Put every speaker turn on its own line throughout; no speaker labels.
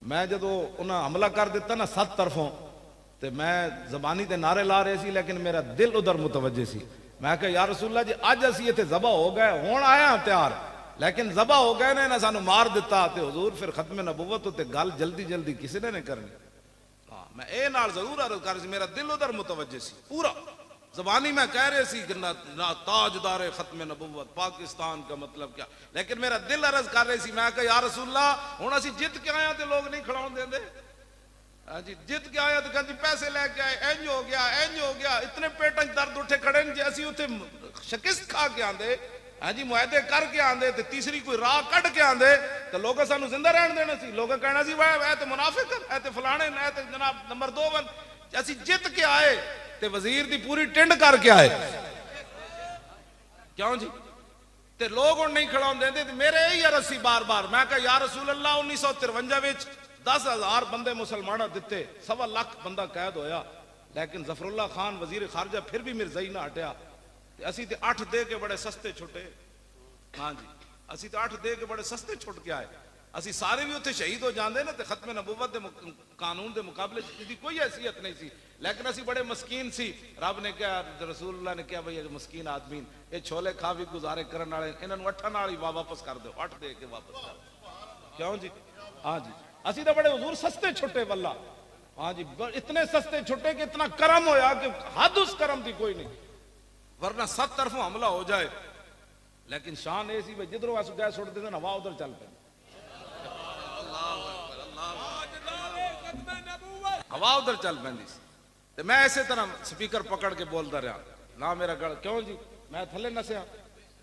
मैं जो उन्हें हमला कर दिता ना 7 तरफों, तो मैं जबानी ते नारे ला रहे सी, लेकिन मेरा दिल उधर मुतवज्जे सी। मैं कहा यार रसूल जी अज असी इत्थे ज़बा हो गए, हुण आया तैयार, लेकिन ज़बा हो गए ने ना सानू मार दिता। तो हुजूर फिर खत्म नबुव्वत उत्ते गल जल्दी जल्दी किसी ने नहीं करनी। हाँ मैं ये नाल जरूर अर्ज कर सी, मेरा दिल उधर मुतवज्जे सी पूरा। जबानी में कह रहे सी कि ना ताजदार खत्म नबुव्वत पाकिस्तान का मतलब क्या, लेकिन मेरा दिल अर्ज कर रहे सी। मैं कहा यार रसूलल्लाह हुण असी जित के आया तो लोग नहीं खड़ाउण देंदे। हाँ जी जित के आया तो कहते पैसे लेके आए, इंज हो गया इंज हो गया, इतने पेट दर्द उठे खड़े जे असी उत्थे शिकस्त खा के आंदे, हाँ जी मुआहदे करके आंदे, तो तीसरी कोई राह कट के आंदे तो लोग सानू जिंदा रहन देना सी। लोग कहना सी वाह तो मुनाफिक है, तो फलाने है, तो जनाब नंबर 2 बन। असी जित के आए ते वजीर दी पूरी टिंड करके आए, क्यों जी? ते लोग हुण नहीं खड़ाउण देंदे। ते मेरे यही अर्ज सी बार बार। मैं कहा या रसूल अल्लाह 1953 विच 10,000 बंदे मुसलमान दिते, 1.25 लाख बंदा कैद होया, लेकिन जफरुल्लाह खान वजीर खारजा फिर भी मिर्जाई ना हटिया। असी तो 8 दे के बड़े सस्ते छुटे। हाँ जी असी तो 8 दे के बड़े सस्ते छुट के आए। असी सारे भी उत्थे शहीद हो जाते ना तो खत्म नबुव्वत दे कानून के मुकाबले इसकी कोई हैसियत नहीं सी, लेकिन असी बड़े मस्कीन सी। रब ने कहा, रसूलुल्लाह ने कहा भाई मस्कीन आदमी ये छोले खा भी गुजारे करने वाले, इन्होंने 8 नाल ही वापस कर दो, 8 दे के वापस कर दो, क्यों जी? हाँ जी असी तो बड़े हुजूर सस्ते छुटे वल्ला। हाँ जी इतने सस्ते छुटे कि इतना करम होया कि हद उस करम की कोई नहीं, वरना 7 तरफों हमला हो जाए। लेकिन शान ये सी भाई जिधरों अस गैस सुट देते हवा उधर चल पे, हवा उधर चल पैंदी। तो मैं इसे तरह स्पीकर पकड़ के बोलता रहा ना, मेरा गल क्यों जी? मैं थले नसया,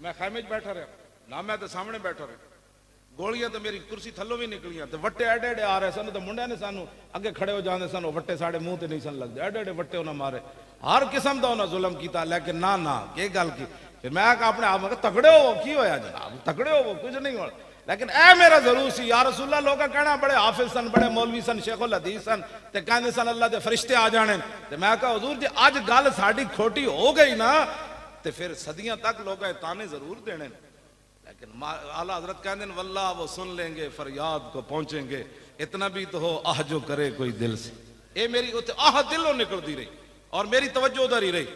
मैं खैमे च बैठा रहा ना, मैं तो सामने बैठा रहा। गोलियां तो मेरी कुर्सी थल्लों भी निकलियां, तो वट्टे एडे एडे आ रहे सन, तो मुंडिया ने सानू अगे खड़े हो जाते सन, वट्टे साढ़े मुंह ते नहीं सन लगते, एडे एडे वट्टे उन्हें मारे, हर किस्म का उन्हें जुल्म किया। लेकिन ना ना ये गल की। फिर मैं अपने आप में तगड़े हो की होया जनाब, तगड़े हो कुछ नहीं हो। लेकिन ए मेरा जरूर सी यार रसूलल्लाह लोग कहना बड़े हाफिज सन, बड़े मौलवी सन, शेखुल हदीस सन, ते कहंदे सन अल्लाह दे फरिश्ते आ जाने। ते मैं कहा हुजूर जी अज गल साडी खोटी हो गई ना, ते फिर सदियां तक लोग ताने जरूर देने। लेकिन आला हजरत कहते हैं वल्लाह वो सुन लेंगे फरियाद को पहुंचेंगे, इतना भी तो हो आह जो करे कोई दिल से। ये मेरी उते आह दिलों निकलती रही और मेरी तवज्जो उधर ही रही।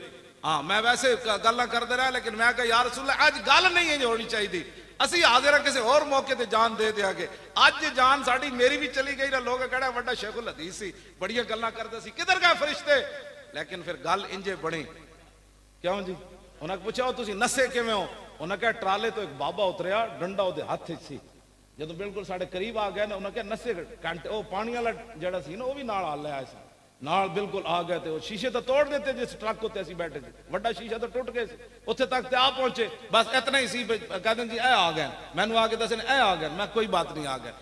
हाँ मैं वैसे गल्लां करते रहा, लेकिन मैं कहा यार रसूलल्लाह अज गल नहीं है होनी चाहिए, असी हाजिर किसी और मौके ते जान दे देंगे। अज जान साड़ी मेरी भी चली गई ना, लोग कहना बड़ा शेखुल हदीस सी, बड़ियां गल्लां करते सी, किधर गए फरिश्ते? लेकिन फिर गल इंजे बनी, क्यों जी? उन्हें पूछा तुसी नसे किवें हो? उन्हें कहा ट्राले तो एक बाबा उतरिया, डंडा उहदे हत्थ च सी, जो बिल्कुल साढ़े करीब आ गया ना, उन्हें कहा नसे घंटे वो पानी वाला जड़ा सी ना वो भी नाल आ लिया सी, नाल बिल्कुल आ गए। तो शीशे तो तोड़ देते जिस ट्रक उत्ते असीं बैठे थे, वड्डा शीशा तो टुट गए, उत्थे तक ते आ पहुंचे, बस इतना ही सी। कहते जी ए आ गए, मैनू आके दसन ए आ गए, मैं कोई बात नहीं आ गए।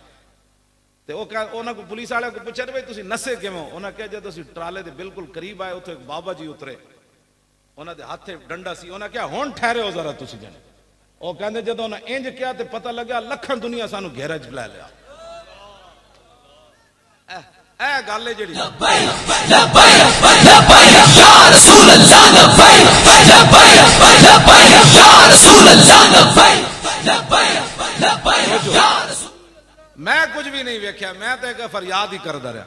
तो उन्होंने पुलिस वाले को पूछा भाई तुसीं नसे किवें हो? उन्हें कहा जो तुसीं ट्राले के बिल्कुल करीब आए, उत्थे एक बाबा जी उतरे, उन्होंने हथे डंडा सी, उन्हें कहा हुण ठहरे हो जरा तुसीं जने। वो कहते जो उन्हें इंज किया तो पता लगा लखन दुनिया सानू घेरा च लै लिया। गल है जी मैं कुछ भी नहीं वेख्या, मैं तो एक फरियाद ही करता रहा,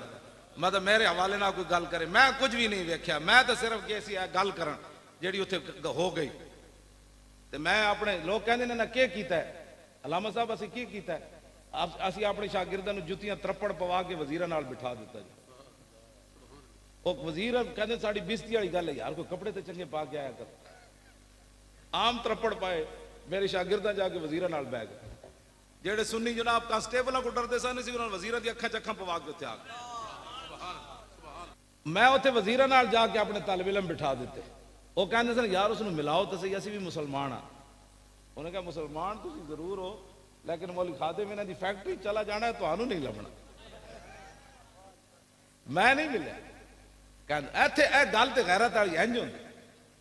मतलब मेरे हवाले ना कोई गल करे, मैं कुछ भी नहीं वेख्या। मैं तो सिर्फ कैसी गल कर जी उत्थे हो गई। तो मैं अपने लोग कहते ना क्या किया है अलामा साहब, असी की किया है? असी अपने शागिर्दां नूं जुत्तियां त्रप्पड़ पवा के वजीरां नाल बिठा दिता जी। वो वजीर कहते साड़ी बेइज्जती वाली गल है यार, कोई कपड़े तो चंगे पा के आया कर। आम त्रप्पड़ पाए, मेरे शागिर्दां जाके वजीरां नाल बह गए। जेड़े सुन्नी जनाब कांस्टेबलों को डरते सन, वजीरां दी अखां च अखां पवा के उत्थे आ गए। मैं उत्थे वजीरां नाल जाके अपने तालिब इलम बिठा दिते। वो कहते सन यार उसनूं मिलाओ तो सही, असीं भी मुसलमान हाँ। उन्हें कहा मुसलमान तुसीं जरूर हो, लेकिन मौलवी खादिम इन्हां दी फैक्ट्री चला जाना है, तुहानूं नहीं लभना। मैं नहीं मिलिया, कहते इत्थे ए गल ते गैरत वाली इंज हुंदी।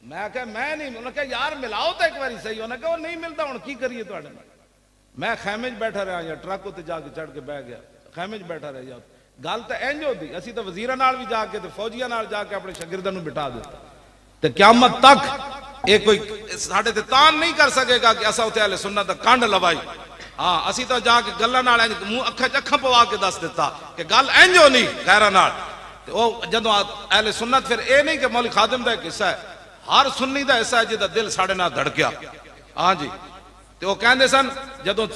मैं कहा मैं नहीं, उन्हें कहा यार मिलाओ तो एक बारी सही। उन्हें कहा वो नहीं मिलता, हुण की करिए तुहाडे नाल? मैं खैमे च बैठा रहा या ट्रक उत्ते जाके चढ़ के बह गया, खैमे च बैठा रहा या गल तो इंज होती। असीं तो वजीरां नाल भी जाके ते फौजियां नाल जाके अपने शागिर्दां नूं बिठा दिता। ते क़यामत तक ये कोई साडे ते तान नहीं कर सकेगा कि असां उत्थे अहले सुन्नत दा कंड लवाई। हाँ असी तो जाके गल्लां नाल मुंह अखा च अखा पवा के दस दिता कि गल इंज होनी गैरां नाल। ते ओ जदों अहले सुन्नत फिर ये नहीं कि मौलवी खादिम दा हिस्सा है, हर सुन्नी दा हिस्सा है जिहदा दिल साढ़े नाल धड़किया। हाँ जी ते वो कहंदे सन जदों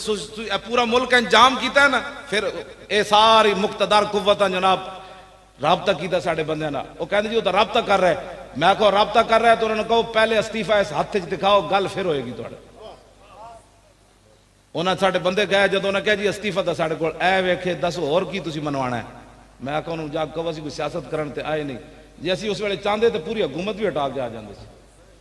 पूरा मुल्क इंजाम कीता ना फिर ये सारी मुक्तदार कुव्वतां जनाब राबता किया साढ़े बंदे नाल। वो कहंदे जी वो तो राबता कर रहा है। मैं कहो राबता कर रहा है तो उन्होंने कहो पहले अस्तीफा इस हाथ च दिखाओ गल फिर होएगी तुहाडे। उन्हें साढ़े बंदे गए जो उन्हें कहा जी अस्तीफा तो साढ़े को वेखे दसो होर की तुसीं मनवाना है। मैं कहा उन्होंने जाग कहो असीं कोई सियासत करन ते आए नहीं, जे असीं उस वेले चाहते तो पूरी हुकूमत भी हटा के आ जाते सी।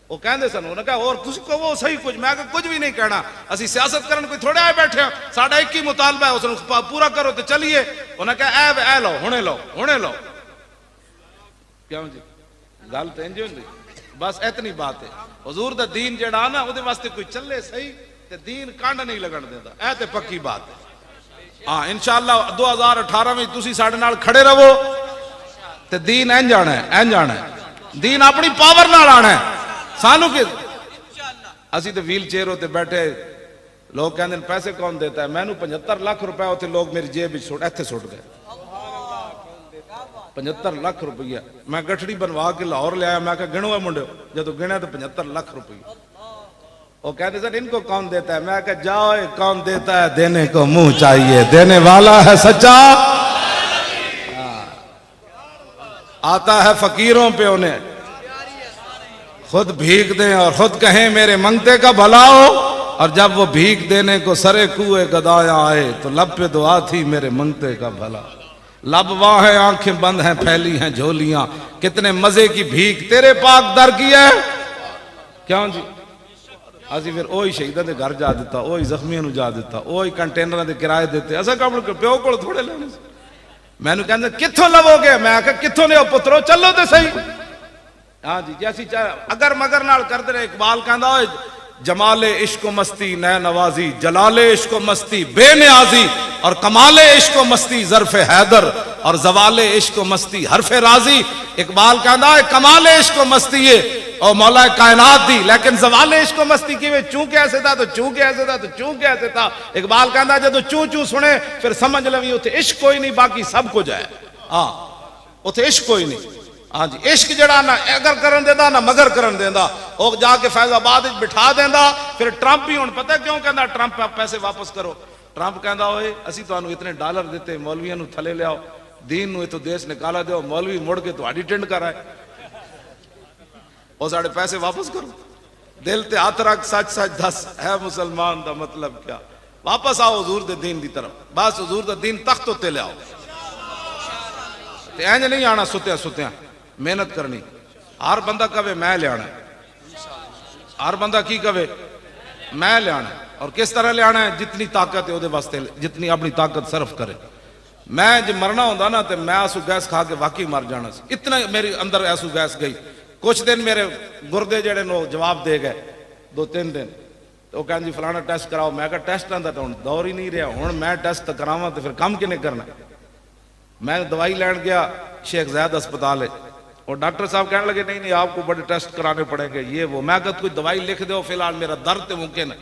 वो कहते सन उन्हें कहा और तुसीं कहो सही कुछ। मैं कहा कुछ भी नहीं कहना, असीं सियासत करन कोई थोड़े आए बैठे हैं, साडा एक ही मुतालबा है उसनूं पूरा करो तो चलिए। उन्हें कहा ए लो हुणे लो हुणे लो। क्यों जी गल तो इंज होंदी बस इतनी बात है। हुजूर दा दीन जेड़ा ना उहदे वास्ते कोई चले सही ते दीन कांड नहीं लगन देता, ऐ ते पक्की बात है। हाँ इंशाअल्लाह 2018 में तुसी साडे नाल खड़े रहो ते दीन इंज आना है, इंज आना है। दीन अपनी पावर नाल आना है। सानू के असी तो व्हील चेयर होते बैठे लोग कहते हैं पैसे कौन देता है। मैनू 75 लाख रुपए उथे लोग मेरी जेब इत्थे सुट गए। 75 लाख रुपया मैं गठड़ी बनवा के लाहौर लिया। मैं कहा गिनो है मुंडे, जो गिना तो 75 लाख रुपया। वो कहते सर इनको कौन देता है। मैं कहा जाओ कौन देता है, देने को मुंह चाहिए, देने वाला है सच्चा। आता है फकीरों पे उन्हें खुद भीख दें और खुद कहें मेरे मंगते का भला हो। और जब वो भीख देने को सरे कुए गदाया आए तो लब पे दुआ थी मेरे मंगते का भला। लब वाह है आंखें बंद हैं फैली हैं झोलियां, कितने मजे की भीख तेरे पाक दर की है। क्यों जी असी फिर ओही शहीदां दे घर जा दिता, ओही जख्मियों नूं जा दिता, ओही कंटेनर के किराए देते। असा कम प्यो को थोड़े लेने। मैनू कहते कित्थों लवोगे। मैं आख्या कित्थों लियो पुत्रो, चलो तो सही। हाँ जी जैसी अगर मगर नाल करते रहे। इकबाल कहता जमाले इश्क मस्ती नए नवाजी, जलाले इश्क मस्ती बेनियाजी, और कमाले इश्क मस्ती ज़र्फ़े हैदर, और जवाले इश्क मस्ती हरफे राजी। इकबाल कहता है कमाले इश्क मस्ती है और मौला कायनात दी, लेकिन जवाले इश्क मस्ती की वे चूं कैसे था तो चूं कैसे था तो चूं कैसे था। इकबाल कहता है जो चूं चूं सुने फिर समझ लवी उथे इश्क कोई नहीं, बाकी सब कुछ है। हाँ उथे इश्क कोई नहीं। हाँ जी इश्क जड़ा ना अगर करन देता ना मगर करन देता। वो जाके फैजाबाद बिठा देता। फिर ट्रंप भी हुण पता क्यों कहता ट्रंप पैसे वापस करो। ट्रंप कहता होए असी तुहानू इतने डॉलर दिते, मौलवियों नू थले लियाओ, दीन नू इथों देश निकाला दो, मौलवी मुड़ के तुहाडी टिंड कराए, और साढ़े पैसे वापस करो। दिल ते हाथ रख सच सच दस है मुसलमान दा मतलब क्या। वापस आओ हुजूर दे दीन दी तरफ। बस हुजूर दा दीन तख्त उत्ते ले आओ। ते इंज नहीं आना सुत्या सुत्या, मेहनत करनी। हर बंदा कवे मैं लिया, हर बंदा की कवे मैं लिया। और किस तरह लिया है, जितनी ताकत है वो वास्ते, जितनी अपनी ताकत सर्फ करे। मैं जो मरना होता ना तो मैं आंसू गैस खा के वाकई मर जाना। इतना मेरे अंदर आंसू गैस गई। कुछ दिन मेरे गुर्दे जेड़े नो जवाब दे गए 2-3 दिन। तो कहन जी फलाना टेस्ट कराओ। मैं कहा टेस्टां दा तो हुण दौर ही नहीं रहा, हुण मैं टेस्ट करावां तो फिर काम किने करना। मैं दवाई लैन गया शेख ज़ैद अस्पताल है, और डॉक्टर साहब कहने लगे नहीं नहीं आपको बड़े टेस्ट कराने पड़ेंगे ये वो। मैं कहा कोई दवाई लिख दो, फिलहाल मेरा दर्द तो मुमकिन है।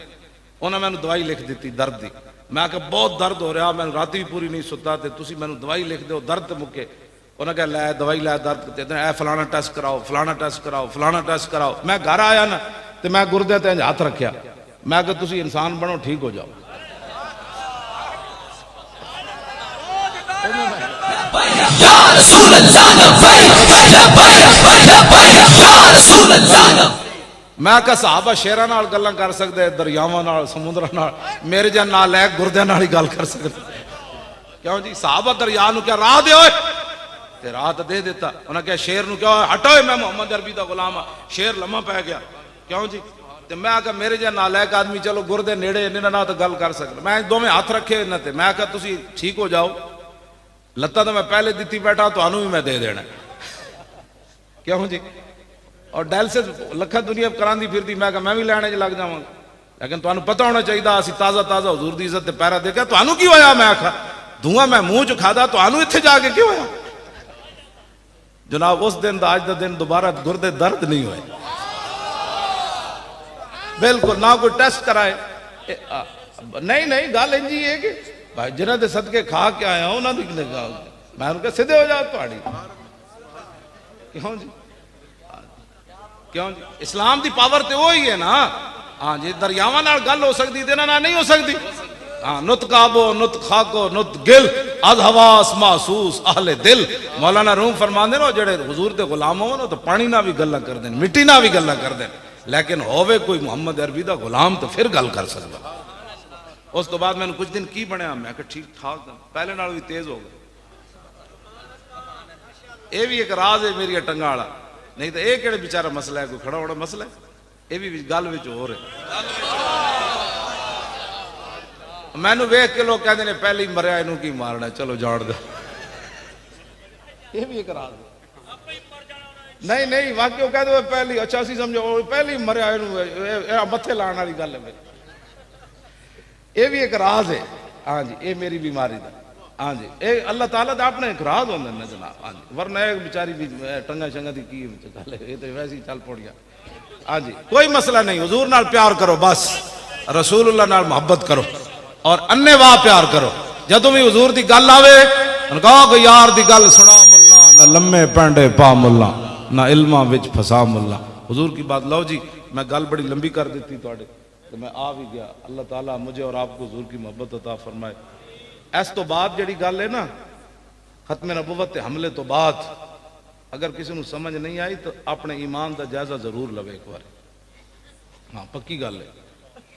उन्होंने मैंने दवाई लिख दी दर्द की। मैं कहा बहुत दर्द हो रहा, मैं रात भी पूरी नहीं सुता, तो तुसी मैंने दवाई लिख दो दर्द मुके। उन्हें कहा लै दवाई लै दर्द ए फलाना टेस्ट कराओ, फलाना टेस्ट कराओ, फलाना टेस्ट कराओ। मैं घर आया ना तो मैं गुरदे ते हाथ रखा। मैं कहा तुसी इंसान बनो, ठीक हो जाओ। मैं कहा साहबा शेरा नाल गल्लां कर सकते, दरियावां नाल, समुद्रां नाल, मेरे जन नाल है गुरदे नाल ही गल कर सकते। क्यों जी साहबा दरिया नूं क्या राह दे ते राह तो दे देता। उन्हें क्या शेर नूं क्या हटो, मैं मोहम्मद अरबी दा गुलाम हाँ। शेर लम्मा पै गया। क्यों जी ते मैं आखा मेरे जन नाल एक आदमी चलो गुरदे नेड़े इन्हां नाल तो गल कर सकदा। मैं दोवें हाथ रखे इन्हां ते। मैं कहा तुसी ठीक हो जाओ, लत्तां तो मैं पहले दित्ती बैठा, तुहानू भी मैं दे देना। क्यों जी और डायलिसिस लखा दुनिया करांदी फिरदी। मैं कहा मैं भी लैने च लग जावां, लेकिन तुहानू पता होना चाहिए असीं ताज़ा ताज़ा हुजूर दी इज्जत ते पैरा देखा। तुहानू की होया? मैं आखा धुआं मैं मुंह च खादा, तुहानू इत्थे जाके क्यों होया? जनाब उस दिन दा अज दा दिन दोबारा गुरदे दर्द नहीं हुए बिल्कुल ना, कोई टेस्ट कराए। नहीं नहीं, गल इंज ही है कि भाई जिन्हों के सदके खा के आया उन्होंने मैं उनके सीधे हो जाओ थोड़ी। क्यों जी, क्यों जी, इस्लाम की पावर तो वो ही है ना। हाँ जी, दरियावां नाल गल हो सकती ते ना नहीं हो सकती। हाँ, नुत काबो नुत खाको नुत गिल अद हवास महसूस आहले दिल। मौलाना रूम फरमांदे ना जेड़े हुजूर दे गुलाम होवन तो पानी ना भी गल्लां कर देन, मिट्टी ना भी गल्लां कर देन, लेकिन होवे कोई मुहम्मद अरबी दा गुलाम तो फिर गल कर सकदा। उस तो बाद मैंने कुछ दिन की बनया, मैं कहा ठीक ठाक पहले नाल भी तेज हो गए। ये भी एक राज है मेरी टंगा वाला, नहीं तो ये केड़े बेचारा मसला है, कोई खड़ा होना मसला है, ये भी गल विच हो रहा। मैनू वेख के लोग कहते हैं पहले ही मरिया इनू की मारना, चलो जान दो। ये भी एक राज नहीं नहीं, वाकई वो कहते पहली अच्छा सी समझो पहले ही मरिया इनू मत्थे लाने वाली गल है मेरी। ये भी एक राज है। हाँ जी, ये मेरी बीमारी का। हाँ जी, ये अल्लाह ताला का अपने एक राज होंगे ना जनाब। हाँ जी, वरना एक बेचारी भी टंगा शंगा की गल है, ये तो वैसे ही चल पौड़िया। हाँ जी, कोई मसला नहीं, हुजूर नाल प्यार करो बस, रसूलुल्लाह नाल मोहब्बत करो और अन्ने वाह प्यार करो। जदों भी हुजूर की गल आवे कहो कि यार की गल सुना मुल्ला, ना लम्मे पैंडे पा मुल्ला, ना इल्मा विच फसा मुल्ला। हुजूर की बात लो जी, मैं गल बड़ी लंबी कर दी थोड़े तो मैं आ भी गया। अल्लाह ताला मुझे और आपको हुजूर की मोहब्बत अता फरमाए। इस तो बाद जड़ी गल है ना खत्मे नबुवत के हमले तो बाद, अगर किसी को समझ नहीं आई तो अपने ईमान का जायजा जरूर लवे एक बार। हाँ पक्की गल है।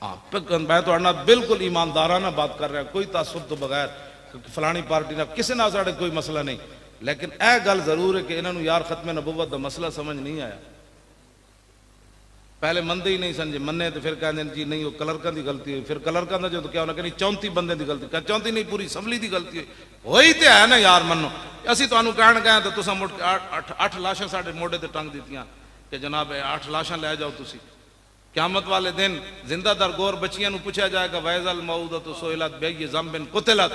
हाँ मैं तो बिल्कुल ईमानदाराना बात कर रहा, कोई तासुब तो बगैर फलानी पार्टी ना किसी ना साढ़े कोई मसला नहीं, लेकिन यह गल जरूर है कि इन्होंने यार खत्मे नबुवत का मसला समझ नहीं आया। पहले मनते ही नहीं समझे, मन्ने तो फिर कहते जी नहीं वो क्लर्कों की गलती है, फिर क्लर्कों का जो तो क्या उन्हें कहनी 34 बंदे की गलती, क्या 34 नहीं पूरी असम्बली की गलती है। वही तो है ना यार, मनो असं तुहानू कहन गए तो तुसा मुड़ 8 लाशां साडे मोढे ते टंग दित्तियां कि जनाब 8 लाशां लै जाओ तुसी। क़यामत वाले दिन जिंदा दर गोर बच्चियां पूछा जाएगा वैज़ल मऊदतु सुइलत बिअय्यि ज़ंबिन कुतिलत,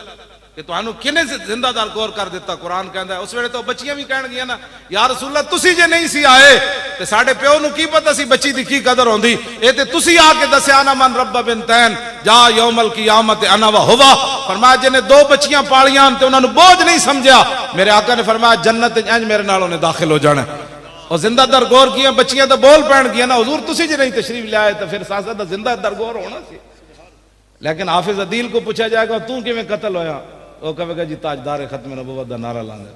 कि तुहानू किने जिंदा दर गोर कर दिता। कुरान कहता है उस वेले तो बच्चियां भी कहन गियां ना या रसूलल्लाह तुसी जे नहीं सी आए ते साडे प्यो नू की पता सी बच्ची दी की कदर होंदी, ए ते तुसी आके दस्या ना मन रब्ब बिनतैन जा यौमल क़ियामत अना व हुवा। फरमाया जिन्हें 2 बच्चियां पालियां ते उन्हां नू बोझ नहीं समझा, मेरे आका ने फरमाया जन्नत इंज मेरे नाल उन्हें दाखिल हो जाना। और जिंदा दर गोर किया बच्चियां तो बोल पैन गया ना हुजूर तुसी जे नहीं तशरीफ लाए तो फिर सासा दा जिंदा दर गोर होना सी। लेकिन हाफिज अदील को पूछा जाएगा तू किवें कत्ल होया, वो कहेगा जी ताजदार खत्म नबुवत दा नारा लांदे।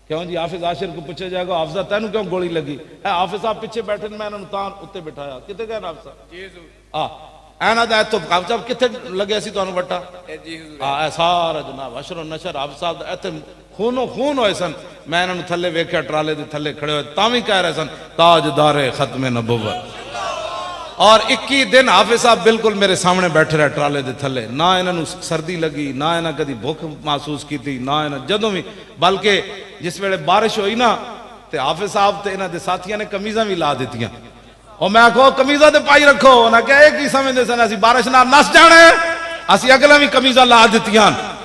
क्यों जी हाफिज आशिर को पूछा जाएगा हाफिजा तेनू क्यों गोली लगी, हाफिज साहब पीछे बैठे मैं इन्होंने तां उत्ते बिठाया, किते गए हाफिज साहब ऐना दा तो हाफिज साहब किथे लगे सी तुहानू वट्टा, हां सारा जनाब अशर नशर हाफिज साहब इत्थे खूनो खून होए सन। मैं इन्होंने थले वेख्या ट्राले दे थले खड़े हुए तां भी कह रहे सन ताजदारे खत्मे नबुवत। और 21 दिन हाफिज साहब बिल्कुल मेरे सामने बैठे रहे ट्राले दे थले, ना इन्होंने सर्दी लगी ना इन्हें कभी भुख महसूस की थी ना इन्हें जदों भी, बल्कि जिस वेले बारिश हुई ना तो हाफिज साहब ते इन्हों के साथियों ने कमीजा भी ला दित्तियां और मैं आखो कमीजा तो पाई रखो, उन्हें क्या एक ही समझते सन असी बारिश नाल नस जाने, असी अगला भी कमीजा ला दित्तियां।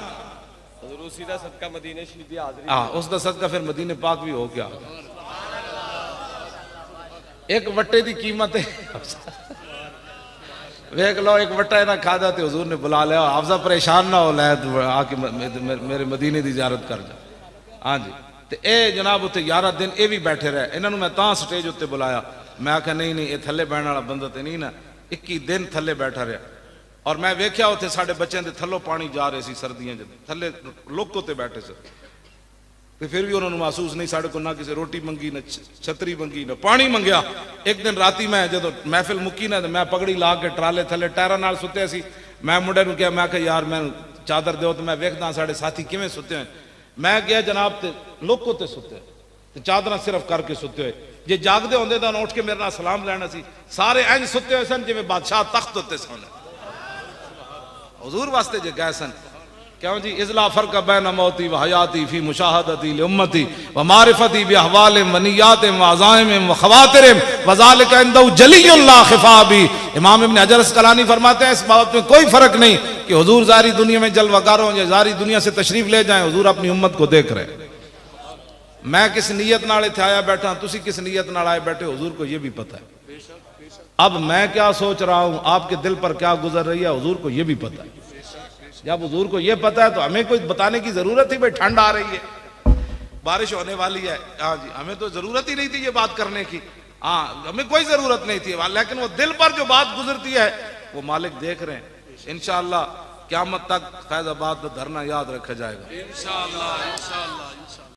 हाँ उसका सदका फिर मदीने पाक भी हो गया। एक वट्टे की कीमत है वेख लो, एक वट्टा इन्हें खादा तो हुजूर ने बुला लिया हाफिजा परेशान ना हो लै आके मेरे मदीने की जियारत कर जा। हाँ जी, तो ये जनाब उत्ते 11 दिन ये भी बैठे रहे, इन्होंने मैं तां स्टेज उत्ते बुलाया, मैं आख्या नहीं नहीं ये थले बहने वाला बंदा तो नहीं ना। 21 दिन थले बैठा रहा और मैं वेख्या उत्थे साडे बच्चों के थल्लों पानी जा रहे सी सर्दियां थले लोक उत्ते बैठे से, तो फिर भी उन्होंने महसूस नहीं साढ़े को ना किसी रोटी मंगी ना छतरी मंगी ना पानी मंगया। एक दिन राती मैं जो महफिल मुक्की ना मैं पगड़ी ला के ट्राले थले टायरा नाल सुत्या सी, मैं मुंडे नूं कहा मैं आख्या यार मैं चादर दो तो मैं वेखदा साढ़े साथी किवें सुते हैं। मैं गया जनाब ते लोको ते सुते ते चादर सिर्फ करके सुते हुए, जे जागदे होंदे तां उठ के मेरे नाल सलाम लैना सी। सारे इंज सुते हुए सन जिवें बादशाह तख्त उत्ते सन, हुजूर वास्ते जे गए सन। क्यों जी इज़ला फर्क बैन मौती व हयाती फी मुशाहदती लिउम्मती व मारिफती बि अहवालिम व नियातिम व अज़ाइमिम व खवातिरिम व ज़ालिका इंदहु जलियुल ला खिफा बि। इमाम इब्न हजर अस्क़लानी फरमाते हैं इस बात में कोई फर्क नहीं कि हुजूर ज़ारी दुनिया में जलवागार हों या ज़ारी दुनिया से तशरीफ ले जाएं, हुजूर अपनी उम्मत को देख रहे। मैं किस नीयत नाल इत्थे आया बैठा, तुसी किस नीयत नाल आए बैठे हुजूर को ये भी पता है। अब मैं क्या सोच रहा हूं, आपके दिल पर क्या गुजर रही है, हुजूर को यह भी पता है। जब हुजूर को यह पता है तो हमें कोई बताने की जरूरत ही, भाई ठंड आ रही है, बारिश होने वाली है, हाँ जी, हमें तो जरूरत ही नहीं थी ये बात करने की, हाँ हमें कोई जरूरत नहीं थी, लेकिन वो दिल पर जो बात गुजरती है वो मालिक देख रहे हैं। इंशाअल्लाह क़यामत तक फैज़ाबाद में धरना याद रखा जाएगा। इंशाअल्लाह इंशाअल्लाह।